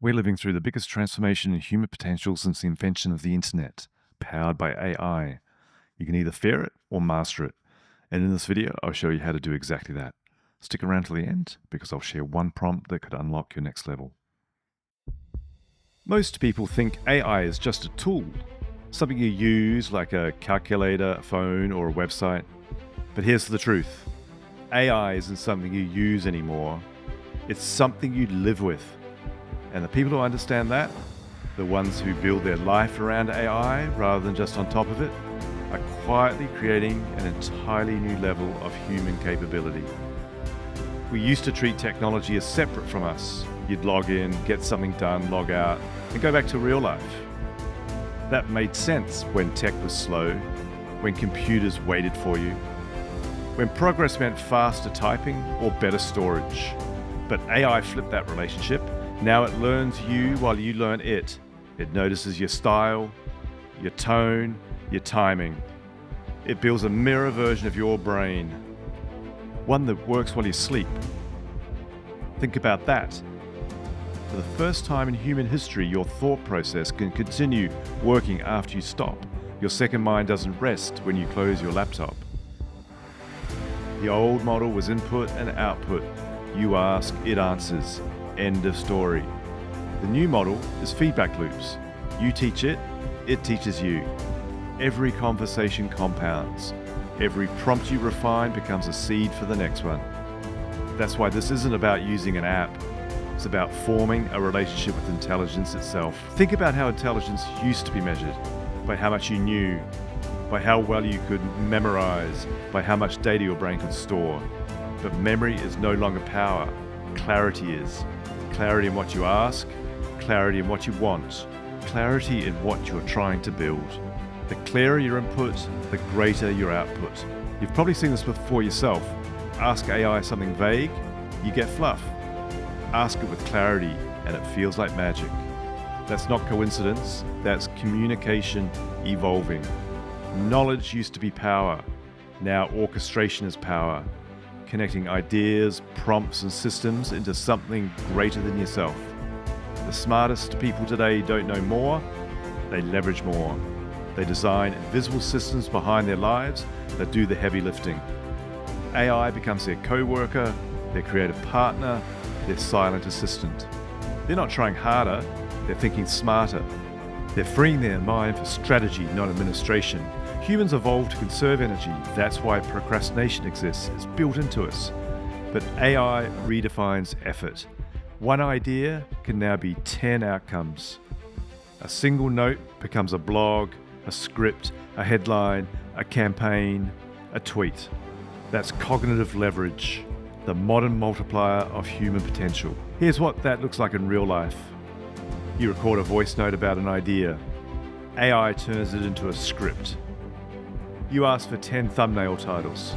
We're living through the biggest transformation in human potential since the invention of the internet, powered by AI. You can either fear it or master it. And in this video, I'll show you how to do exactly that. Stick around till the end because I'll share one prompt that could unlock your next level. Most people think AI is just a tool, something you use like a calculator, a phone, or a website. But here's the truth. AI isn't something you use anymore. It's something you live with. And the people who understand that, the ones who build their life around AI rather than just on top of it, are quietly creating an entirely new level of human capability. We used to treat technology as separate from us. You'd log in, get something done, log out, and go back to real life. That made sense when tech was slow, when computers waited for you, when progress meant faster typing or better storage. But AI flipped that relationship. Now it learns you while you learn it. It notices your style, your tone, your timing. It builds a mirror version of your brain, one that works while you sleep. Think about that. For the first time in human history, your thought process can continue working after you stop. Your second mind doesn't rest when you close your laptop. The old model was input and output. You ask, it answers. End of story. The new model is feedback loops. You teach it, it teaches you. Every conversation compounds. Every prompt you refine becomes a seed for the next one. That's why this isn't about using an app. It's about forming a relationship with intelligence itself. Think about how intelligence used to be measured. By how much you knew, by how well you could memorize, by how much data your brain could store. But memory is no longer power. Clarity is. Clarity in what you ask, clarity in what you want, clarity in what you're trying to build. The clearer your input, the greater your output. You've probably seen this before yourself. Ask AI something vague, you get fluff. Ask it with clarity, and it feels like magic. That's not coincidence, that's communication evolving. Knowledge used to be power, now orchestration is power. Connecting ideas, prompts, and systems into something greater than yourself. The smartest people today don't know more, they leverage more. They design invisible systems behind their lives that do the heavy lifting. AI becomes their co-worker, their creative partner, their silent assistant. They're not trying harder, they're thinking smarter. They're freeing their mind for strategy, not administration. Humans evolved to conserve energy. That's why procrastination exists. It's built into us. But AI redefines effort. One idea can now be 10 outcomes. A single note becomes a blog, a script, a headline, a campaign, a tweet. That's cognitive leverage, the modern multiplier of human potential. Here's what that looks like in real life. You record a voice note about an idea. AI turns it into a script. You ask for 10 thumbnail titles.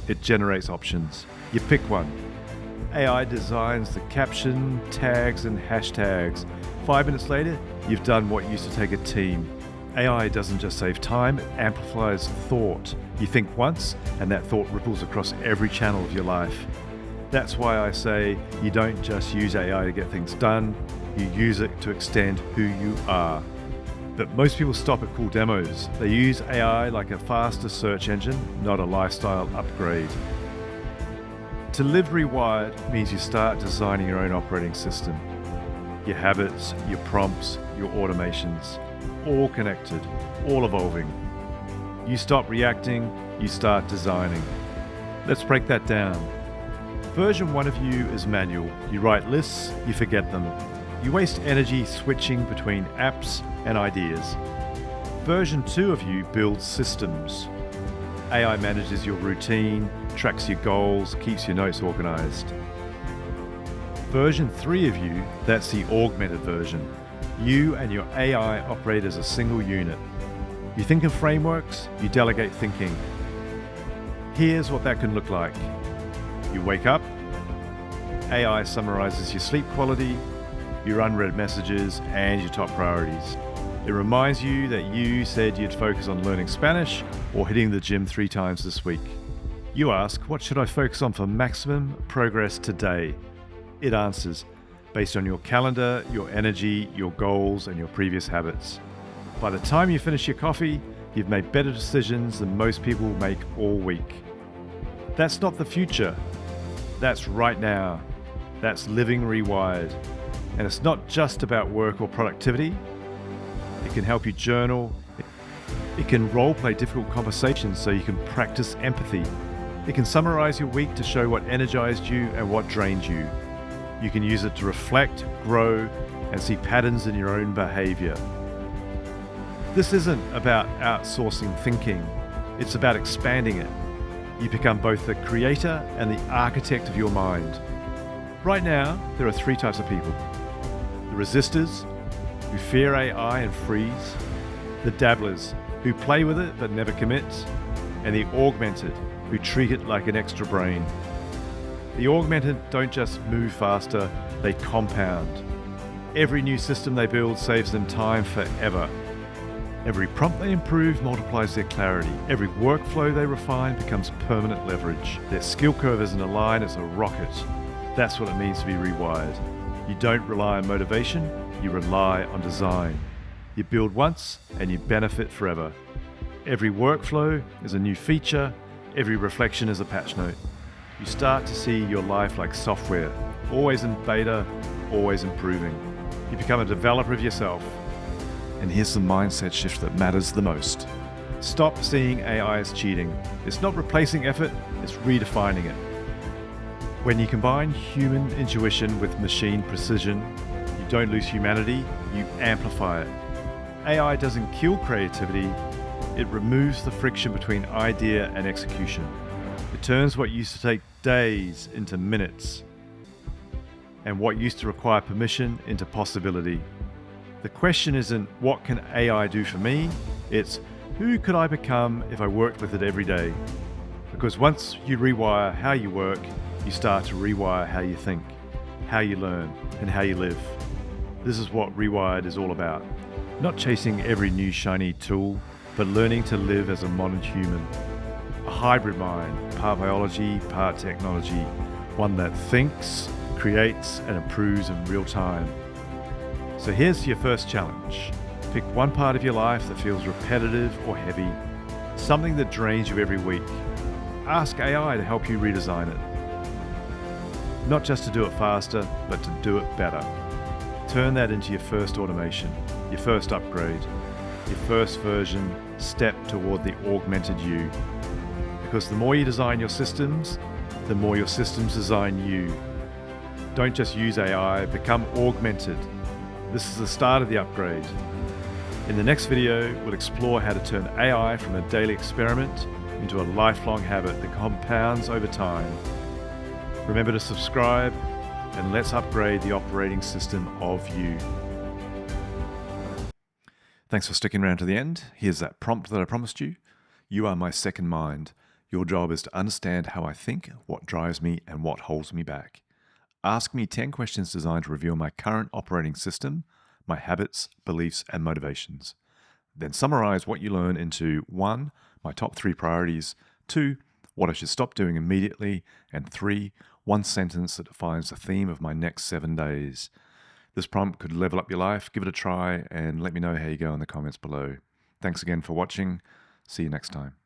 It generates options. You pick one. AI designs the caption, tags, and hashtags. 5 minutes later, you've done what used to take a team. AI doesn't just save time, it amplifies thought. You think once, and that thought ripples across every channel of your life. That's why I say you don't just use AI to get things done, you use it to extend who you are. But most people stop at cool demos. They use AI like a faster search engine, not a lifestyle upgrade. To live rewired means you start designing your own operating system. Your habits, your prompts, your automations, all connected, all evolving. You stop reacting, you start designing. Let's break that down. Version 1 of you is manual. You write lists, you forget them. You waste energy switching between apps and ideas. Version 2 of you builds systems. AI manages your routine, tracks your goals, keeps your notes organized. Version 3 of you, that's the augmented version. You and your AI operate as a single unit. You think in frameworks, you delegate thinking. Here's what that can look like. You wake up, AI summarizes your sleep quality, your unread messages, and your top priorities. It reminds you that you said you'd focus on learning Spanish or hitting the gym 3 times this week. You ask, what should I focus on for maximum progress today? It answers, based on your calendar, your energy, your goals, and your previous habits. By the time you finish your coffee, you've made better decisions than most people make all week. That's not the future. That's right now. That's living rewired. And it's not just about work or productivity. It can help you journal. It can role-play difficult conversations so you can practice empathy. It can summarize your week to show what energized you and what drained you. You can use it to reflect, grow, and see patterns in your own behavior. This isn't about outsourcing thinking. It's about expanding it. You become both the creator and the architect of your mind. Right now, there are 3 types of people. The resistors, who fear AI and freeze. The dabblers, who play with it but never commit. And the augmented, who treat it like an extra brain. The augmented don't just move faster, they compound. Every new system they build saves them time forever. Every prompt they improve multiplies their clarity. Every workflow they refine becomes permanent leverage. Their skill curve isn't a line, it's a rocket. That's what it means to be rewired. You don't rely on motivation, you rely on design. You build once and you benefit forever. Every workflow is a new feature, every reflection is a patch note. You start to see your life like software, always in beta, always improving. You become a developer of yourself. And here's the mindset shift that matters the most. Stop seeing AI as cheating. It's not replacing effort, it's redefining it. When you combine human intuition with machine precision, you don't lose humanity, you amplify it. AI doesn't kill creativity, it removes the friction between idea and execution. It turns what used to take days into minutes, and what used to require permission into possibility. The question isn't, what can AI do for me? It's, who could I become if I worked with it every day? Because once you rewire how you work, you start to rewire how you think, how you learn, and how you live. This is what Rewired is all about. Not chasing every new shiny tool, but learning to live as a modern human. A hybrid mind, part biology, part technology, one that thinks, creates, and improves in real time. So here's your first challenge. Pick one part of your life that feels repetitive or heavy, something that drains you every week. Ask AI to help you redesign it. Not just to do it faster, but to do it better. Turn that into your first automation, your first upgrade, your first version, step toward the augmented you. Because the more you design your systems, the more your systems design you. Don't just use AI, become augmented. This is the start of the upgrade. In the next video, we'll explore how to turn AI from a daily experiment into a lifelong habit that compounds over time. Remember to subscribe, and let's upgrade the operating system of you. Thanks for sticking around to the end. Here's that prompt that I promised you. You are my second mind. Your job is to understand how I think, what drives me, and what holds me back. Ask me 10 questions designed to reveal my current operating system, my habits, beliefs, and motivations. Then summarize what you learn into 1, my top 3 priorities, 2, what I should stop doing immediately, and 3, one sentence that defines the theme of my next 7 days. This prompt could level up your life. Give it a try and let me know how you go in the comments below. Thanks again for watching. See you next time.